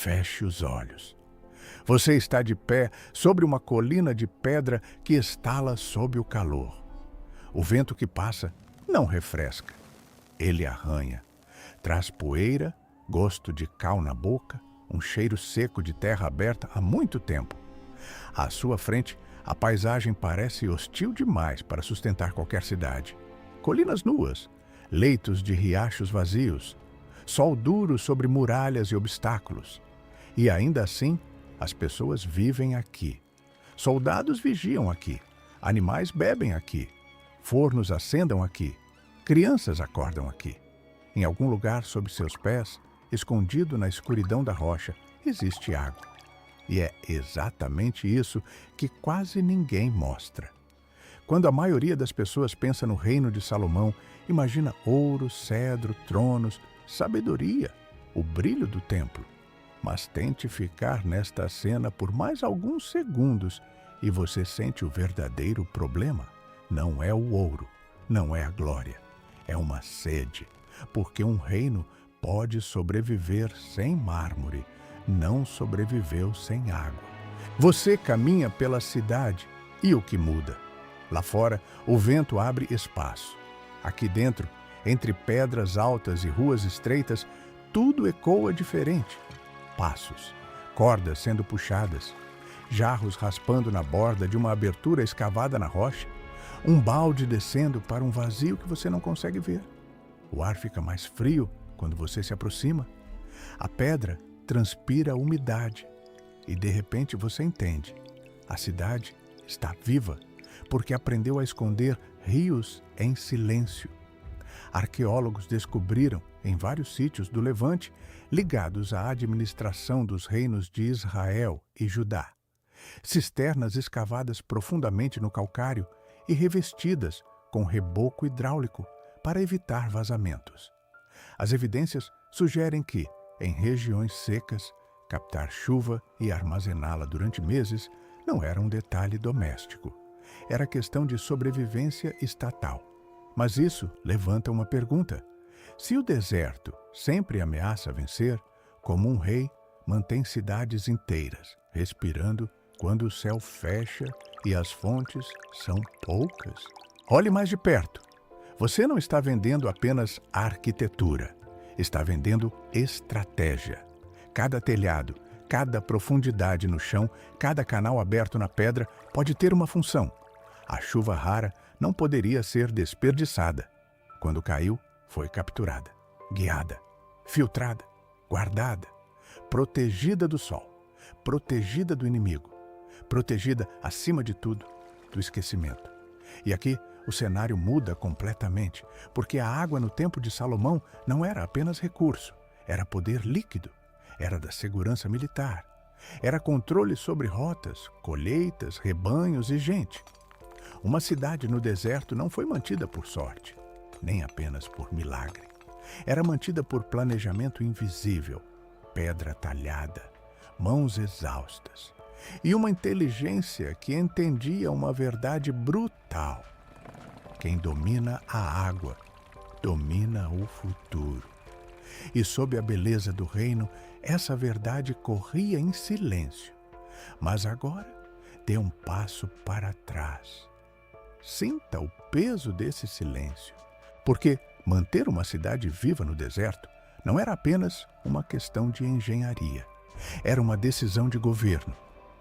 feche os olhos. Você está de pé sobre uma colina de pedra que estala sob o calor. O vento que passa não refresca, ele arranha. Traz poeira, gosto de cal na boca, um cheiro seco de terra aberta há muito tempo. À sua frente, a paisagem parece hostil demais para sustentar qualquer cidade. Colinas nuas, leitos de riachos vazios, sol duro sobre muralhas e obstáculos. E ainda assim, as pessoas vivem aqui. Soldados vigiam aqui, animais bebem aqui, fornos acendam aqui, crianças acordam aqui. Em algum lugar sob seus pés, escondido na escuridão da rocha, existe água. E é exatamente isso que quase ninguém mostra. Quando a maioria das pessoas pensa no reino de Salomão, imagina ouro, cedro, tronos, sabedoria, o brilho do templo. Mas tente ficar nesta cena por mais alguns segundos e você sente o verdadeiro problema. Não é o ouro, não é a glória, é uma sede, porque um reino pode sobreviver sem mármore, não sobreviveu sem água. Você caminha pela cidade e o que muda? Lá fora, o vento abre espaço. Aqui dentro, entre pedras altas e ruas estreitas, tudo ecoa diferente. Passos, cordas sendo puxadas, jarros raspando na borda de uma abertura escavada na rocha, um balde descendo para um vazio que você não consegue ver. O ar fica mais frio quando você se aproxima. A pedra transpira umidade e de repente você entende. A cidade está viva porque aprendeu a esconder rios em silêncio. Arqueólogos descobriram em vários sítios do Levante ligados à administração dos reinos de Israel e Judá. Cisternas escavadas profundamente no calcário e revestidas com reboco hidráulico para evitar vazamentos. As evidências sugerem que, em regiões secas, captar chuva e armazená-la durante meses não era um detalhe doméstico. Era questão de sobrevivência estatal. Mas isso levanta uma pergunta. Se o deserto sempre ameaça vencer, como um rei mantém cidades inteiras, respirando quando o céu fecha e as fontes são poucas? Olhe mais de perto. Você não está vendendo apenas arquitetura, está vendendo estratégia. Cada telhado, cada profundidade no chão, cada canal aberto na pedra pode ter uma função. A chuva rara não poderia ser desperdiçada. Quando caiu, foi capturada, guiada, filtrada, guardada, protegida do sol, protegida do inimigo, protegida, acima de tudo, do esquecimento. E aqui o cenário muda completamente, porque a água no tempo de Salomão não era apenas recurso, era poder líquido, era da segurança militar, era controle sobre rotas, colheitas, rebanhos e gente. Uma cidade no deserto não foi mantida por sorte, nem apenas por milagre. Era mantida por planejamento invisível, pedra talhada, mãos exaustas e uma inteligência que entendia uma verdade brutal. Quem domina a água, domina o futuro. E sob a beleza do reino, essa verdade corria em silêncio. Mas agora, dê um passo para trás. Sinta o peso desse silêncio. Porque manter uma cidade viva no deserto não era apenas uma questão de engenharia. Era uma decisão de governo.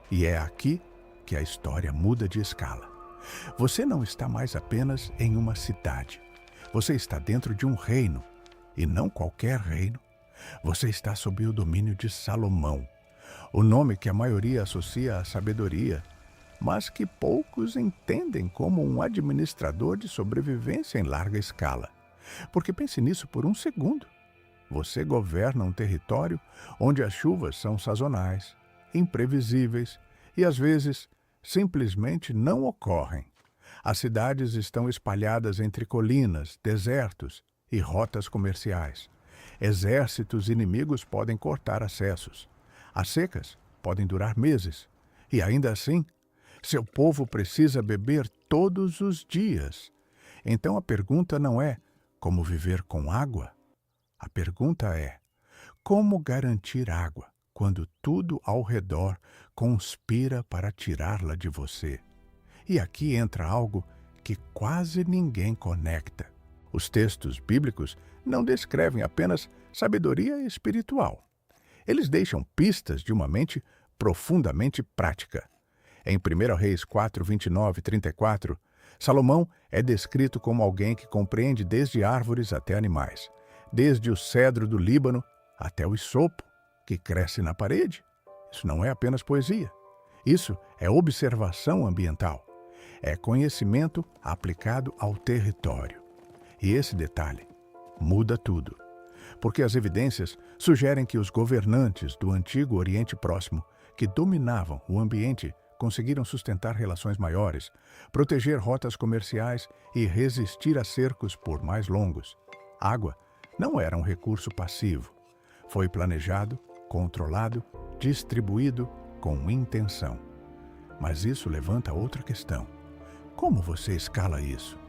E é aqui que a história muda de escala. Você não está mais apenas em uma cidade. Você está dentro de um reino. E não qualquer reino. Você está sob o domínio de Salomão, o nome que a maioria associa à sabedoria, mas que poucos entendem como um administrador de sobrevivência em larga escala. Porque pense nisso por um segundo. Você governa um território onde as chuvas são sazonais, imprevisíveis e, às vezes, simplesmente não ocorrem. As cidades estão espalhadas entre colinas, desertos e rotas comerciais. Exércitos inimigos podem cortar acessos. As secas podem durar meses. E ainda assim, seu povo precisa beber todos os dias. Então a pergunta não é como viver com água. A pergunta é como garantir água quando tudo ao redor conspira para tirá-la de você. E aqui entra algo que quase ninguém conecta. Os textos bíblicos não descrevem apenas sabedoria espiritual. Eles deixam pistas de uma mente profundamente prática. Em 1 Reis 4, 29 e 34, Salomão é descrito como alguém que compreende desde árvores até animais, desde o cedro do Líbano até o isopo que cresce na parede. Isso não é apenas poesia. Isso é observação ambiental. É conhecimento aplicado ao território. E esse detalhe muda tudo. Porque as evidências sugerem que os governantes do antigo Oriente Próximo, que dominavam o ambiente, conseguiram sustentar relações maiores, proteger rotas comerciais e resistir a cercos por mais longos. Água não era um recurso passivo. Foi planejado, controlado, distribuído com intenção. Mas isso levanta outra questão. Como você escala isso?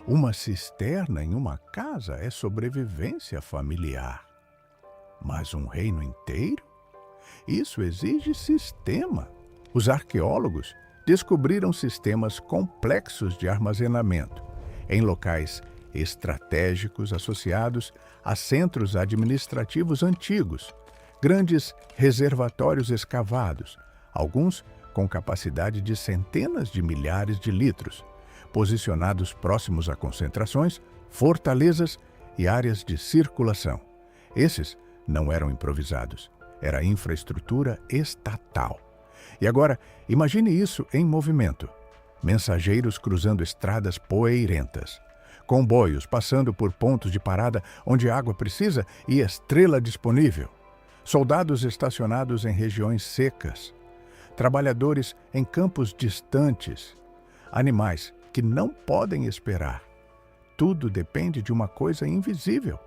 Uma cisterna em uma casa é sobrevivência familiar. Mas um reino inteiro? Isso exige sistema. Os arqueólogos descobriram sistemas complexos de armazenamento em locais estratégicos associados a centros administrativos antigos, grandes reservatórios escavados, alguns com capacidade de centenas de milhares de litros, posicionados próximos a concentrações, fortalezas e áreas de circulação. Esses não eram improvisados, era infraestrutura estatal. E agora, imagine isso em movimento. Mensageiros cruzando estradas poeirentas, comboios passando por pontos de parada onde água precisa e estrela disponível, soldados estacionados em regiões secas, trabalhadores em campos distantes, animais que não podem esperar. Tudo depende de uma coisa invisível: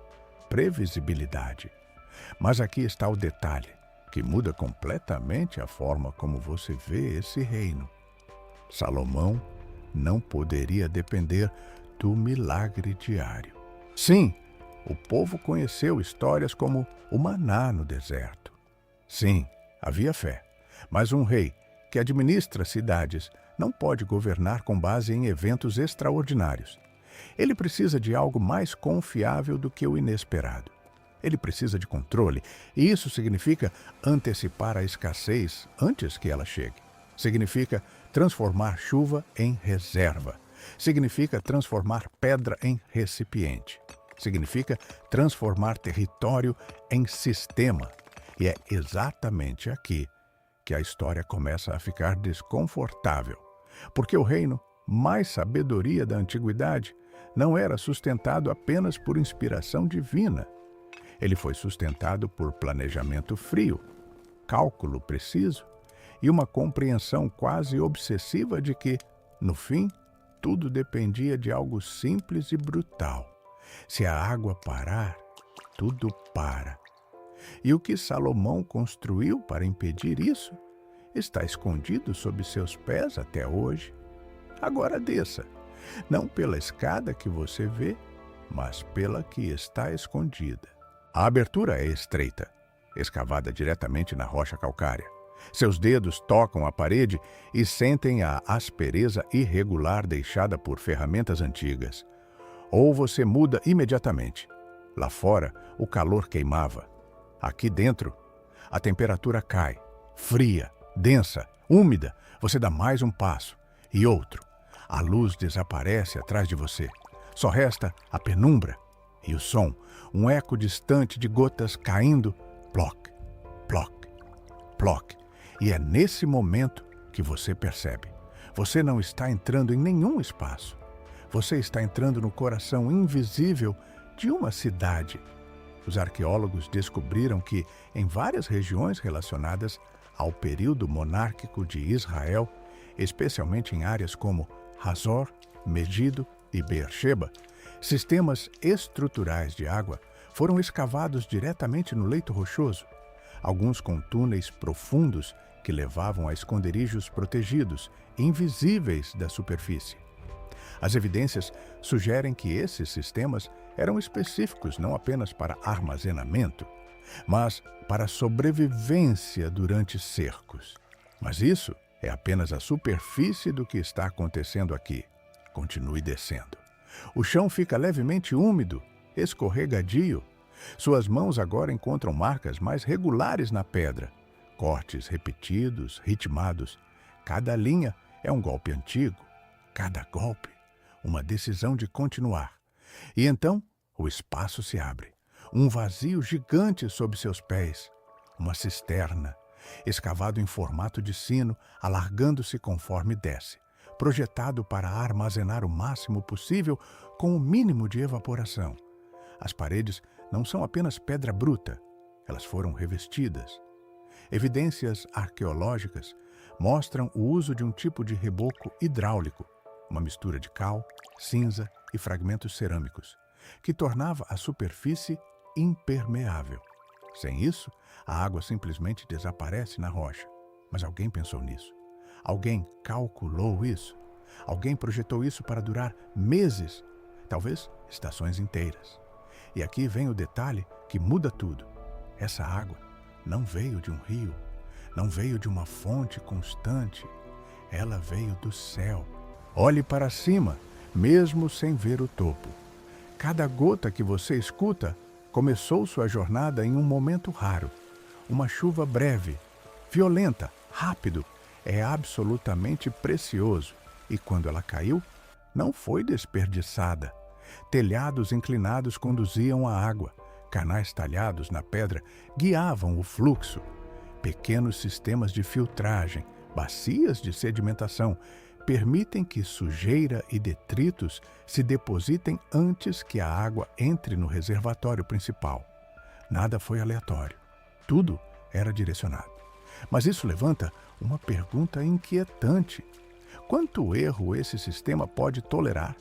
previsibilidade. Mas aqui está o detalhe, que muda completamente a forma como você vê esse reino. Salomão não poderia depender do milagre diário. Sim, o povo conheceu histórias como o maná no deserto. Sim, havia fé, mas um rei que administra cidades não pode governar com base em eventos extraordinários. Ele precisa de algo mais confiável do que o inesperado. Ele precisa de controle, e isso significa antecipar a escassez antes que ela chegue. Significa transformar chuva em reserva. Significa transformar pedra em recipiente. Significa transformar território em sistema. E é exatamente aqui que a história começa a ficar desconfortável. Porque o reino mais sabedoria da antiguidade não era sustentado apenas por inspiração divina. Ele foi sustentado por planejamento frio, cálculo preciso e uma compreensão quase obsessiva de que, no fim, tudo dependia de algo simples e brutal. Se a água parar, tudo para. E o que Salomão construiu para impedir isso está escondido sob seus pés até hoje. Agora desça, não pela escada que você vê, mas pela que está escondida. A abertura é estreita, escavada diretamente na rocha calcária. Seus dedos tocam a parede e sentem a aspereza irregular deixada por ferramentas antigas. Ou você muda imediatamente. Lá fora, o calor queimava. Aqui dentro, a temperatura cai, fria, densa, úmida. Você dá mais um passo e outro. A luz desaparece atrás de você. Só resta a penumbra e o som, um eco distante de gotas caindo, ploc, ploc, ploc. E é nesse momento que você percebe. Você não está entrando em nenhum espaço. Você está entrando no coração invisível de uma cidade. Os arqueólogos descobriram que, em várias regiões relacionadas ao período monárquico de Israel, especialmente em áreas como Hazor, Megido e Beersheba, sistemas estruturais de água foram escavados diretamente no leito rochoso, alguns com túneis profundos que levavam a esconderijos protegidos, invisíveis da superfície. As evidências sugerem que esses sistemas eram específicos não apenas para armazenamento, mas para a sobrevivência durante cercos. Mas isso é apenas a superfície do que está acontecendo aqui. Continue descendo. O chão fica levemente úmido, escorregadio. Suas mãos agora encontram marcas mais regulares na pedra. Cortes repetidos, ritmados. Cada linha é um golpe antigo. Cada golpe, uma decisão de continuar. E então, o espaço se abre. Um vazio gigante sob seus pés. Uma cisterna, escavado em formato de sino, alargando-se conforme desce, projetado para armazenar o máximo possível com o mínimo de evaporação. As paredes não são apenas pedra bruta, elas foram revestidas. Evidências arqueológicas mostram o uso de um tipo de reboco hidráulico, uma mistura de cal, cinza e fragmentos cerâmicos, que tornava a superfície impermeável. Sem isso, a água simplesmente desaparece na rocha. Mas alguém pensou nisso. Alguém calculou isso. Alguém projetou isso para durar meses, talvez estações inteiras. E aqui vem o detalhe que muda tudo. Essa água não veio de um rio, não veio de uma fonte constante. Ela veio do céu. Olhe para cima, mesmo sem ver o topo. Cada gota que você escuta começou sua jornada em um momento raro. Uma chuva breve, violenta, rápido, é absolutamente precioso. E quando ela caiu, não foi desperdiçada. Telhados inclinados conduziam a água. Canais talhados na pedra guiavam o fluxo. Pequenos sistemas de filtragem, bacias de sedimentação, permitem que sujeira e detritos se depositem antes que a água entre no reservatório principal. Nada foi aleatório. Tudo era direcionado. Mas isso levanta uma pergunta inquietante. Quanto erro esse sistema pode tolerar?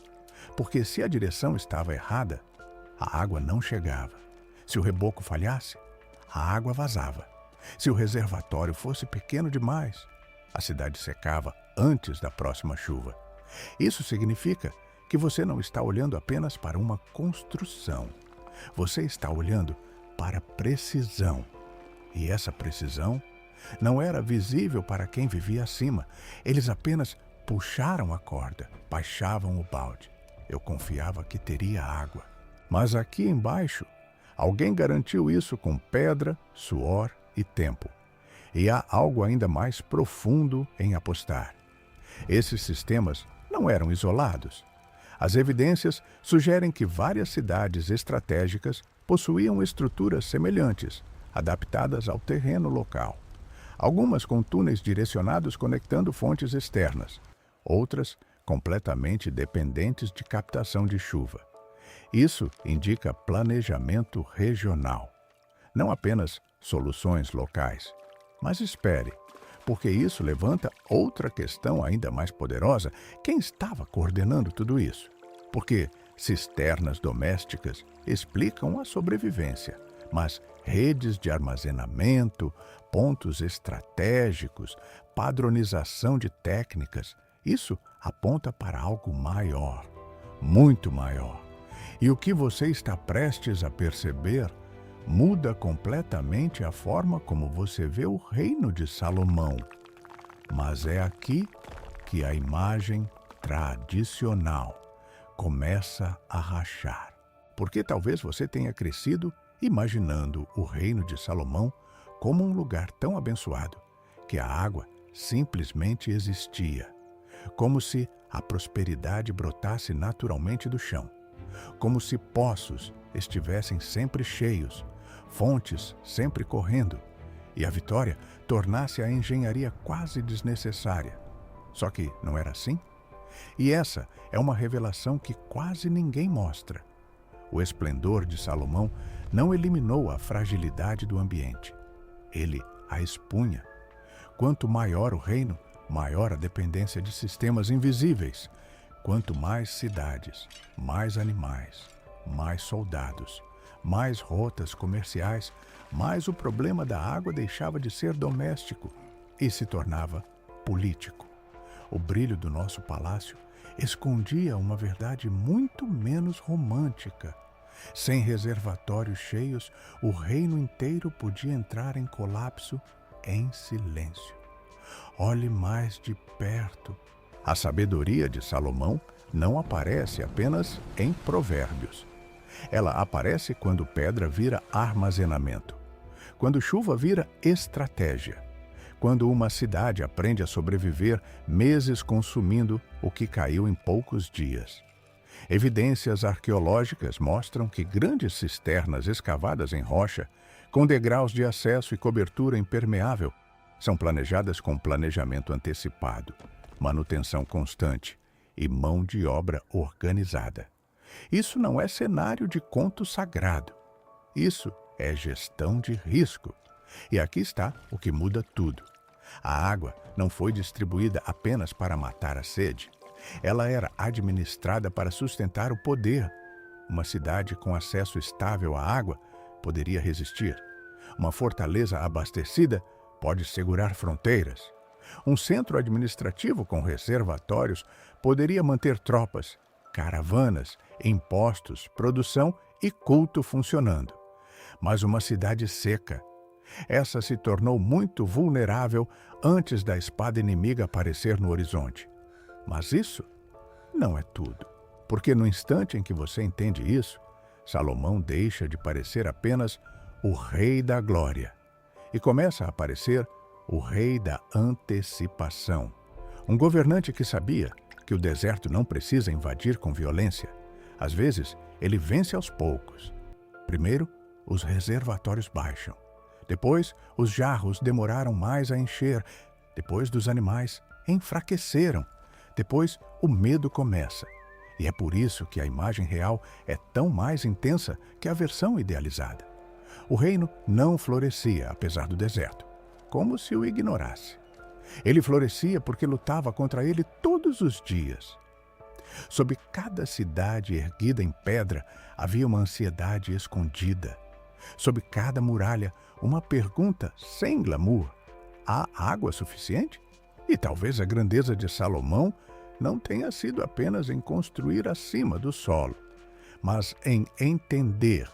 Porque se a direção estava errada, a água não chegava. Se o reboco falhasse, a água vazava. Se o reservatório fosse pequeno demais, a cidade secava antes da próxima chuva. Isso significa que você não está olhando apenas para uma construção. Você está olhando para precisão. E essa precisão não era visível para quem vivia acima. Eles apenas puxaram a corda, baixavam o balde. Eu confiava que teria água. Mas aqui embaixo, alguém garantiu isso com pedra, suor e tempo. E há algo ainda mais profundo em apostar. Esses sistemas não eram isolados. As evidências sugerem que várias cidades estratégicas possuíam estruturas semelhantes, adaptadas ao terreno local. Algumas com túneis direcionados conectando fontes externas, outras completamente dependentes de captação de chuva. Isso indica planejamento regional, não apenas soluções locais. Mas espere, porque isso levanta outra questão ainda mais poderosa. Quem estava coordenando tudo isso? Porque cisternas domésticas explicam a sobrevivência, mas redes de armazenamento, pontos estratégicos, padronização de técnicas, isso aponta para algo maior, muito maior. E o que você está prestes a perceber muda completamente a forma como você vê o reino de Salomão. Mas é aqui que a imagem tradicional começa a rachar. Porque talvez você tenha crescido imaginando o reino de Salomão como um lugar tão abençoado que a água simplesmente existia, como se a prosperidade brotasse naturalmente do chão, como se poços estivessem sempre cheios, fontes sempre correndo, e a vitória tornasse a engenharia quase desnecessária. Só que não era assim? E essa é uma revelação que quase ninguém mostra. O esplendor de Salomão não eliminou a fragilidade do ambiente. Ele a expunha. Quanto maior o reino, maior a dependência de sistemas invisíveis. Quanto mais cidades, mais animais, mais soldados, mais rotas comerciais, mais o problema da água deixava de ser doméstico e se tornava político. O brilho do nosso palácio escondia uma verdade muito menos romântica. Sem reservatórios cheios, o reino inteiro podia entrar em colapso em silêncio. Olhe mais de perto. A sabedoria de Salomão não aparece apenas em Provérbios. Ela aparece quando pedra vira armazenamento, quando chuva vira estratégia, quando uma cidade aprende a sobreviver meses consumindo o que caiu em poucos dias. Evidências arqueológicas mostram que grandes cisternas escavadas em rocha, com degraus de acesso e cobertura impermeável, são planejadas com planejamento antecipado, manutenção constante e mão de obra organizada. Isso não é cenário de conto sagrado. Isso é gestão de risco. E aqui está o que muda tudo. A água não foi distribuída apenas para matar a sede. Ela era administrada para sustentar o poder. Uma cidade com acesso estável à água poderia resistir. Uma fortaleza abastecida pode segurar fronteiras. Um centro administrativo com reservatórios poderia manter tropas, caravanas, impostos, produção e culto funcionando. Mas uma cidade seca, essa se tornou muito vulnerável antes da espada inimiga aparecer no horizonte. Mas isso não é tudo, porque no instante em que você entende isso, Salomão deixa de parecer apenas o rei da glória e começa a aparecer o rei da antecipação. Um governante que sabia que o deserto não precisa invadir com violência. Às vezes, ele vence aos poucos. Primeiro, os reservatórios baixam. Depois, os jarros demoraram mais a encher. Depois, dos animais enfraqueceram. Depois, o medo começa. E é por isso que a imagem real é tão mais intensa que a versão idealizada. O reino não florescia apesar do deserto, como se o ignorasse. Ele florescia porque lutava contra ele todos os dias. Sob cada cidade erguida em pedra havia uma ansiedade escondida. Sob cada muralha, uma pergunta sem glamour: há água suficiente? E talvez a grandeza de Salomão não tenha sido apenas em construir acima do solo, mas em entender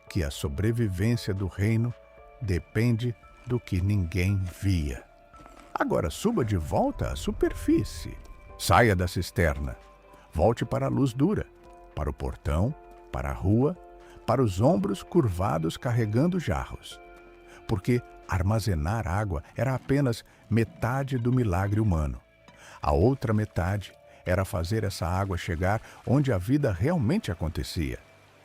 que a sobrevivência do reino depende do que ninguém via. Agora suba de volta à superfície. Saia da cisterna. Volte para a luz dura, para o portão, para a rua, para os ombros curvados carregando jarros. Porque armazenar água era apenas metade do milagre humano. A outra metade era fazer essa água chegar onde a vida realmente acontecia.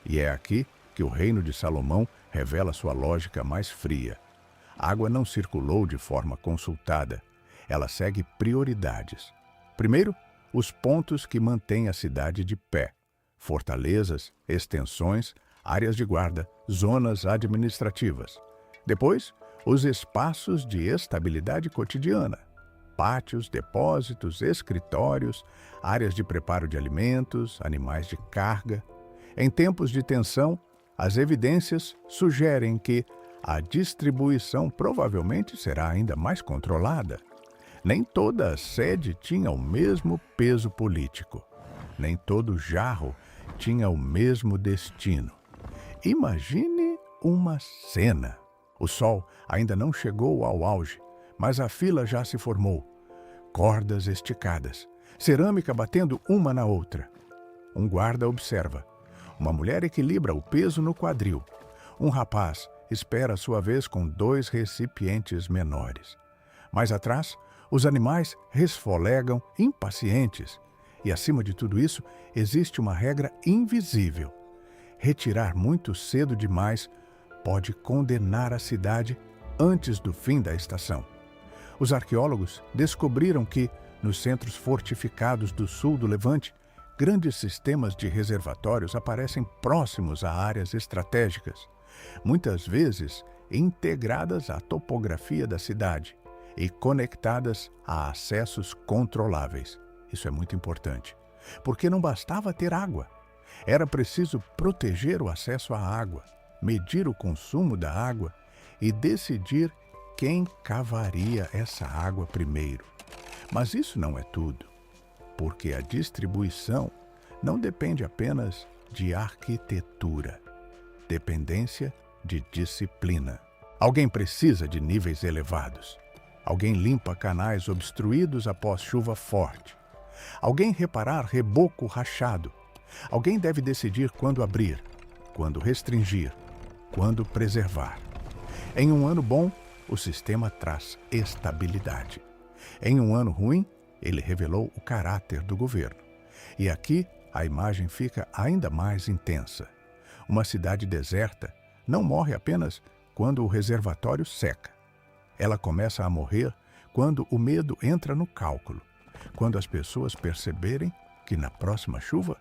E é aqui que o reino de Salomão revela sua lógica mais fria. A água não circulou de forma consultada. Ela segue prioridades. Primeiro, os pontos que mantêm a cidade de pé: fortalezas, extensões, áreas de guarda, zonas administrativas. Depois, os espaços de estabilidade cotidiana: pátios, depósitos, escritórios, áreas de preparo de alimentos, animais de carga. Em tempos de tensão, as evidências sugerem que a distribuição provavelmente será ainda mais controlada. Nem toda a sede tinha o mesmo peso político. Nem todo jarro tinha o mesmo destino. Imagine uma cena. O sol ainda não chegou ao auge, mas a fila já se formou. Cordas esticadas, cerâmica batendo uma na outra. Um guarda observa. Uma mulher equilibra o peso no quadril. Um rapaz espera sua vez com 2 recipientes menores. Mais atrás, os animais resfolegam impacientes. E acima de tudo isso, existe uma regra invisível. Retirar muito cedo demais pode condenar a cidade antes do fim da estação. Os arqueólogos descobriram que, nos centros fortificados do sul do Levante, grandes sistemas de reservatórios aparecem próximos a áreas estratégicas, muitas vezes integradas à topografia da cidade e conectadas a acessos controláveis. Isso é muito importante, porque não bastava ter água. Era preciso proteger o acesso à água, medir o consumo da água e decidir quem cavaria essa água primeiro. Mas isso não é tudo, porque a distribuição não depende apenas de arquitetura. dependência de disciplina. Alguém precisa de níveis elevados. Alguém limpa canais obstruídos após chuva forte. Alguém reparar reboco rachado. Alguém deve decidir quando abrir, quando restringir, quando preservar. Em um ano bom, o sistema traz estabilidade. Em um ano ruim, ele revelou o caráter do governo. E aqui a imagem fica ainda mais intensa. Uma cidade deserta não morre apenas quando o reservatório seca. Ela começa a morrer quando o medo entra no cálculo, quando as pessoas perceberem que na próxima chuva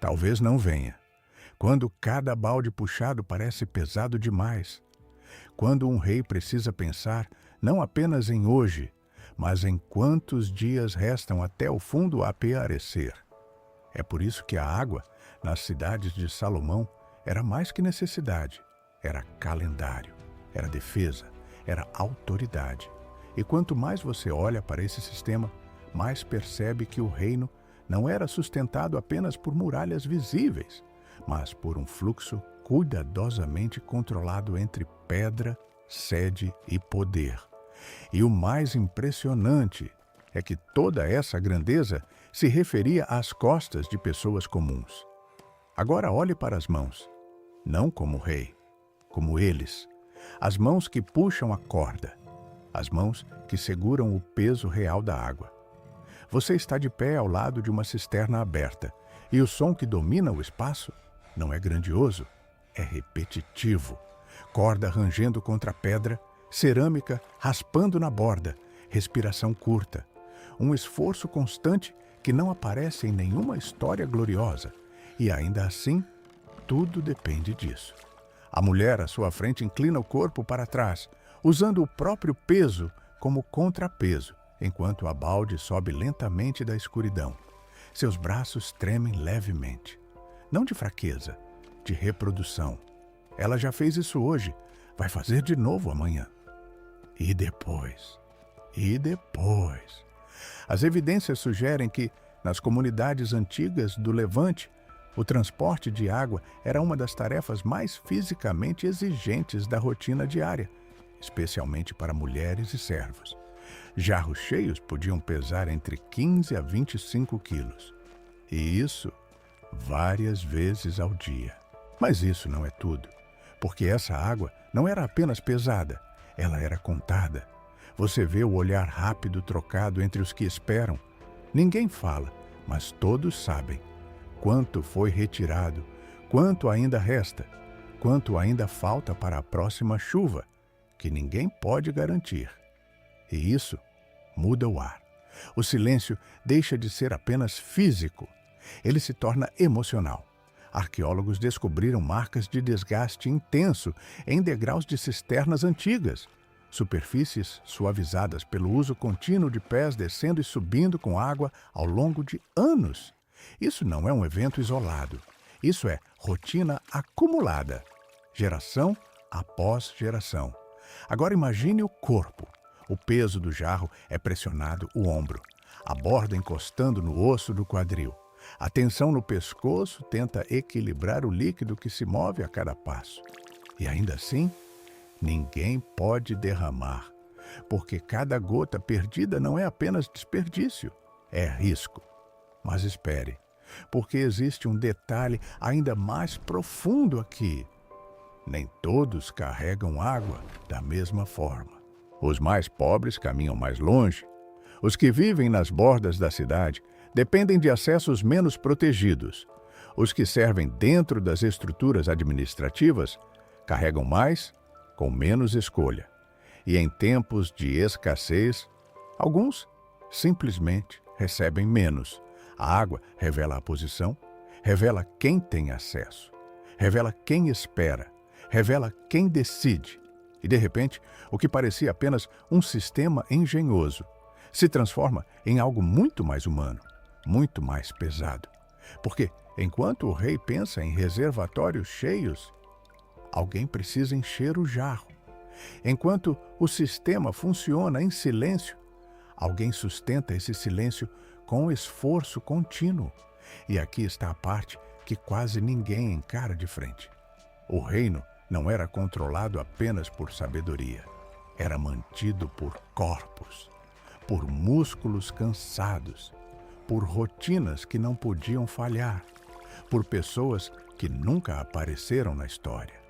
talvez não venha, quando cada balde puxado parece pesado demais, quando um rei precisa pensar não apenas em hoje, mas em quantos dias restam até o fundo aparecer. É por isso que a água, nas cidades de Salomão, era mais que necessidade, era calendário, era defesa, era autoridade. E quanto mais você olha para esse sistema, mais percebe que o reino não era sustentado apenas por muralhas visíveis, mas por um fluxo cuidadosamente controlado entre pedra, sede e poder. E o mais impressionante é que toda essa grandeza se referia às costas de pessoas comuns. Agora olhe para as mãos, não como o rei, como eles, as mãos que puxam a corda, as mãos que seguram o peso real da água. Você está de pé ao lado de uma cisterna aberta, e o som que domina o espaço não é grandioso, é repetitivo. Corda rangendo contra a pedra, cerâmica raspando na borda, respiração curta. Um esforço constante que não aparece em nenhuma história gloriosa. E ainda assim, tudo depende disso. A mulher à sua frente inclina o corpo para trás, usando o próprio peso como contrapeso, enquanto a balde sobe lentamente da escuridão. Seus braços tremem levemente. Não de fraqueza, de reprodução. Ela já fez isso hoje, vai fazer de novo amanhã. E depois? E depois? As evidências sugerem que, nas comunidades antigas do Levante, o transporte de água era uma das tarefas mais fisicamente exigentes da rotina diária, especialmente para mulheres e servos. Jarros cheios podiam pesar entre 15 a 25 quilos. E isso várias vezes ao dia. Mas isso não é tudo, porque essa água não era apenas pesada, ela era contada. Você vê o olhar rápido trocado entre os que esperam. Ninguém fala, mas todos sabem. Quanto foi retirado, quanto ainda resta, quanto ainda falta para a próxima chuva, que ninguém pode garantir. E isso muda o ar. O silêncio deixa de ser apenas físico. Ele se torna emocional. Arqueólogos descobriram marcas de desgaste intenso em degraus de cisternas antigas. Superfícies suavizadas pelo uso contínuo de pés descendo e subindo com água ao longo de anos. Isso não é um evento isolado. Isso é rotina acumulada, geração após geração. Agora imagine o corpo. O peso do jarro é pressionado o ombro, a borda encostando no osso do quadril. A tensão no pescoço tenta equilibrar o líquido que se move a cada passo. E ainda assim, ninguém pode derramar, porque cada gota perdida não é apenas desperdício, é risco. Mas espere, porque existe um detalhe ainda mais profundo aqui. Nem todos carregam água da mesma forma. Os mais pobres caminham mais longe. Os que vivem nas bordas da cidade dependem de acessos menos protegidos. Os que servem dentro das estruturas administrativas carregam mais, com menos escolha. E em tempos de escassez, alguns simplesmente recebem menos. A água revela a posição, revela quem tem acesso, revela quem espera, revela quem decide. E, de repente, o que parecia apenas um sistema engenhoso se transforma em algo muito mais humano, muito mais pesado. Porque, enquanto o rei pensa em reservatórios cheios, alguém precisa encher o jarro. Enquanto o sistema funciona em silêncio, alguém sustenta esse silêncio com esforço contínuo. E aqui está a parte que quase ninguém encara de frente. O reino não era controlado apenas por sabedoria. Era mantido por corpos, por músculos cansados, por rotinas que não podiam falhar, por pessoas que nunca apareceram na história,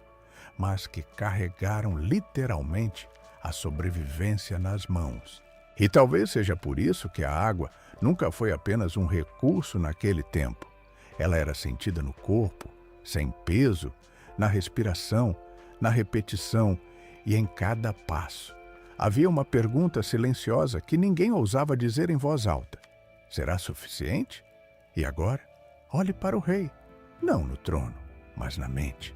mas que carregaram literalmente a sobrevivência nas mãos. E talvez seja por isso que a água nunca foi apenas um recurso naquele tempo. Ela era sentida no corpo, sem peso, na respiração, na repetição e em cada passo. Havia uma pergunta silenciosa que ninguém ousava dizer em voz alta. Será suficiente? E agora? Olhe para o rei, não no trono, mas na mente.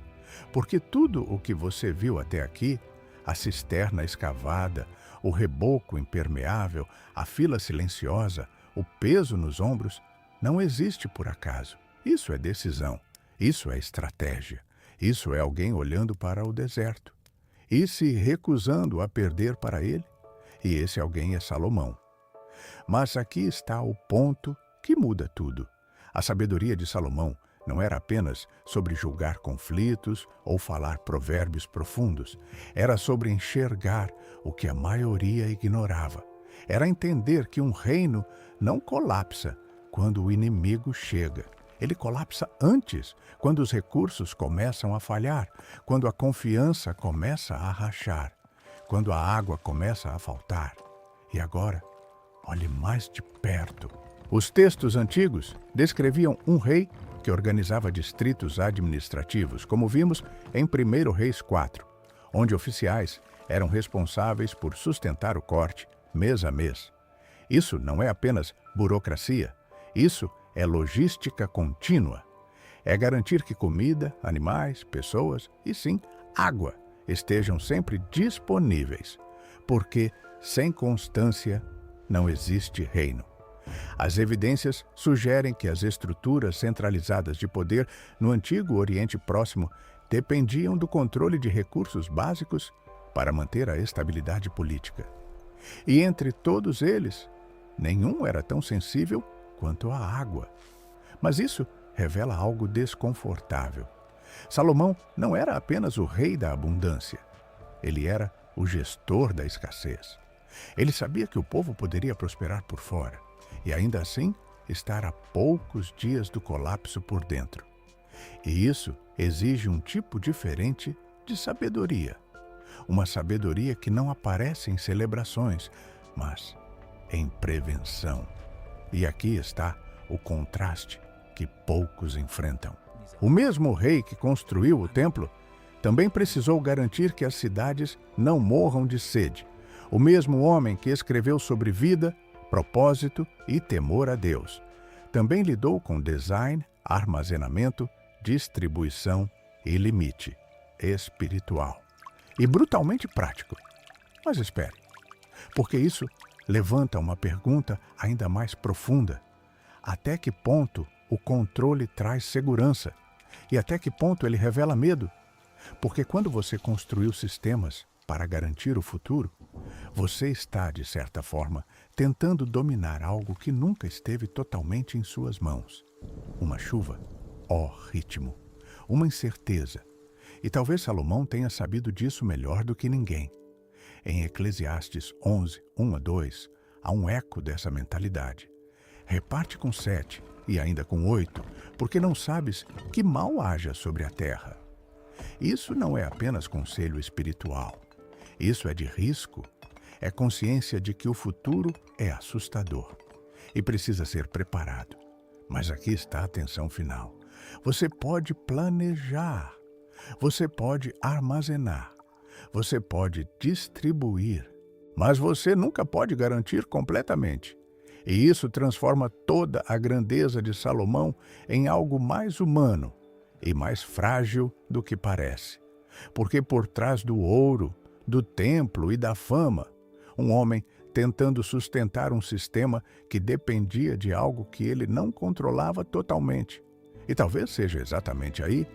Porque tudo o que você viu até aqui, a cisterna escavada, o reboco impermeável, a fila silenciosa, o peso nos ombros, não existe por acaso. Isso é decisão, isso é estratégia, isso é alguém olhando para o deserto e se recusando a perder para ele. E esse alguém é Salomão. Mas aqui está o ponto que muda tudo. A sabedoria de Salomão não era apenas sobre julgar conflitos ou falar provérbios profundos. Era sobre enxergar o que a maioria ignorava. Era entender que um reino não colapsa quando o inimigo chega. Ele colapsa antes, quando os recursos começam a falhar, quando a confiança começa a rachar, quando a água começa a faltar. E agora, olhe mais de perto. Os textos antigos descreviam um rei que organizava distritos administrativos, como vimos em 1 Reis 4, onde oficiais eram responsáveis por sustentar o corte mês a mês. Isso não é apenas burocracia, isso é logística contínua. É garantir que comida, animais, pessoas e, sim, água estejam sempre disponíveis, porque sem constância não existe reino. As evidências sugerem que as estruturas centralizadas de poder no antigo Oriente Próximo dependiam do controle de recursos básicos para manter a estabilidade política. E entre todos eles, nenhum era tão sensível quanto a água. Mas isso revela algo desconfortável. Salomão não era apenas o rei da abundância. Ele era o gestor da escassez. Ele sabia que o povo poderia prosperar por fora e ainda assim estar a poucos dias do colapso por dentro. E isso exige um tipo diferente de sabedoria. Uma sabedoria que não aparece em celebrações, mas em prevenção. E aqui está o contraste que poucos enfrentam. O mesmo rei que construiu o templo também precisou garantir que as cidades não morram de sede. O mesmo homem que escreveu sobre vida, propósito e temor a Deus também lidou com design, armazenamento, distribuição e limite espiritual. E brutalmente prático. Mas espere, porque isso levanta uma pergunta ainda mais profunda. Até que ponto o controle traz segurança? E até que ponto ele revela medo? Porque quando você construiu sistemas para garantir o futuro, você está, de certa forma, tentando dominar algo que nunca esteve totalmente em suas mãos. Uma chuva, ritmo, uma incerteza. E talvez Salomão tenha sabido disso melhor do que ninguém. Em Eclesiastes 11, 1-2, há um eco dessa mentalidade. Reparte com 7 e ainda com 8, porque não sabes que mal haja sobre a terra. Isso não é apenas conselho espiritual. Isso é de risco. É consciência de que o futuro é assustador e precisa ser preparado. Mas aqui está a atenção final. Você pode planejar. Você pode armazenar. Você pode distribuir. Mas você nunca pode garantir completamente. E isso transforma toda a grandeza de Salomão em algo mais humano e mais frágil do que parece. Porque por trás do ouro, do templo e da fama, um homem tentando sustentar um sistema que dependia de algo que ele não controlava totalmente. E talvez seja exatamente aí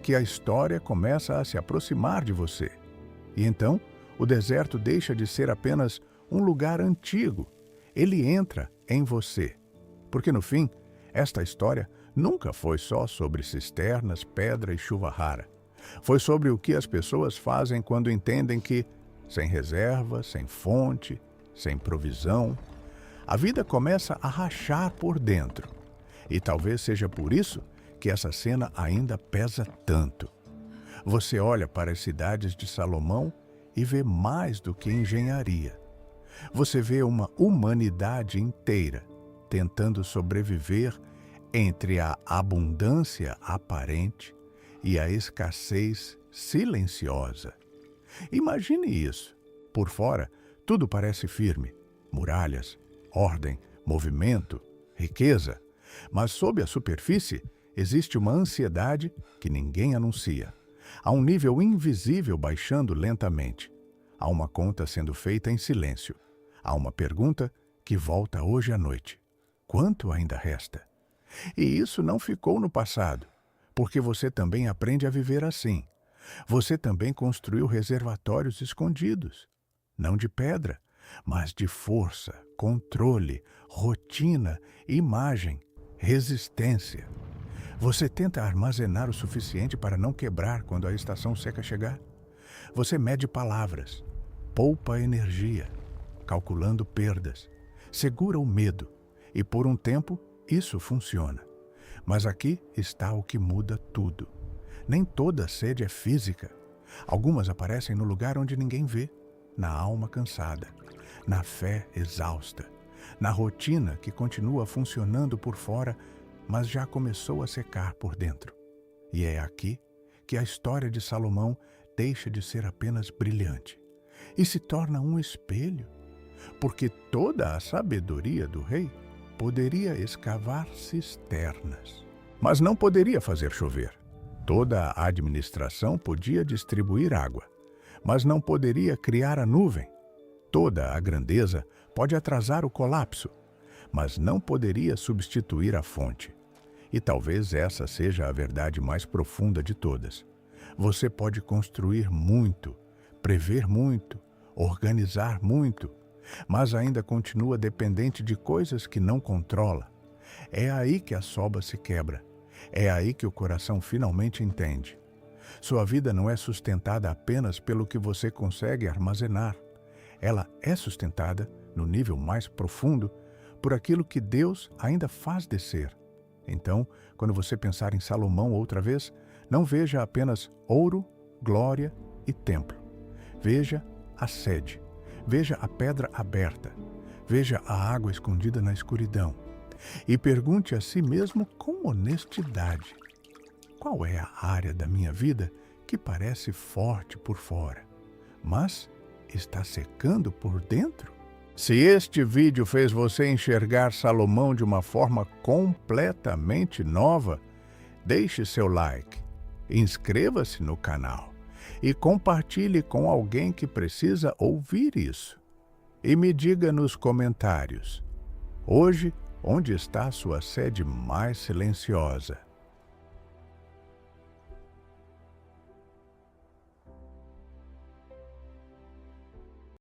que a história começa a se aproximar de você. E então, o deserto deixa de ser apenas um lugar antigo. Ele entra em você. Porque no fim, esta história nunca foi só sobre cisternas, pedra e chuva rara. Foi sobre o que as pessoas fazem quando entendem que, sem reserva, sem fonte, sem provisão, a vida começa a rachar por dentro. E talvez seja por isso que essa cena ainda pesa tanto. Você olha para as cidades de Salomão e vê mais do que engenharia. Você vê uma humanidade inteira tentando sobreviver entre a abundância aparente e a escassez silenciosa. Imagine isso. Por fora, tudo parece firme: muralhas, ordem, movimento, riqueza. Mas sob a superfície existe uma ansiedade que ninguém anuncia. Há um nível invisível baixando lentamente. Há uma conta sendo feita em silêncio. Há uma pergunta que volta hoje à noite: quanto ainda resta? E isso não ficou no passado, porque você também aprende a viver assim. Você também construiu reservatórios escondidos, não de pedra, mas de força, controle, rotina, imagem, resistência. Você tenta armazenar o suficiente para não quebrar quando a estação seca chegar. Você mede palavras, poupa energia, calculando perdas, segura o medo, e por um tempo isso funciona. Mas aqui está o que muda tudo. Nem toda sede é física. Algumas aparecem no lugar onde ninguém vê, na alma cansada, na fé exausta, na rotina que continua funcionando por fora, mas já começou a secar por dentro. E é aqui que a história de Salomão deixa de ser apenas brilhante e se torna um espelho, porque toda a sabedoria do rei poderia escavar cisternas, mas não poderia fazer chover. Toda a administração podia distribuir água, mas não poderia criar a nuvem. Toda a grandeza pode atrasar o colapso, mas não poderia substituir a fonte. E talvez essa seja a verdade mais profunda de todas. Você pode construir muito, prever muito, organizar muito, mas ainda continua dependente de coisas que não controla. É aí que a soba se quebra. É aí que o coração finalmente entende. Sua vida não é sustentada apenas pelo que você consegue armazenar. Ela é sustentada, no nível mais profundo, por aquilo que Deus ainda faz descer. Então, quando você pensar em Salomão outra vez, não veja apenas ouro, glória e templo. Veja a sede. Veja a pedra aberta. Veja a água escondida na escuridão. E pergunte a si mesmo com honestidade: qual é a área da minha vida que parece forte por fora, mas está secando por dentro? Se este vídeo fez você enxergar Salomão de uma forma completamente nova, deixe seu like, inscreva-se no canal e compartilhe com alguém que precisa ouvir isso. E me diga nos comentários: hoje, onde está a sua sede mais silenciosa?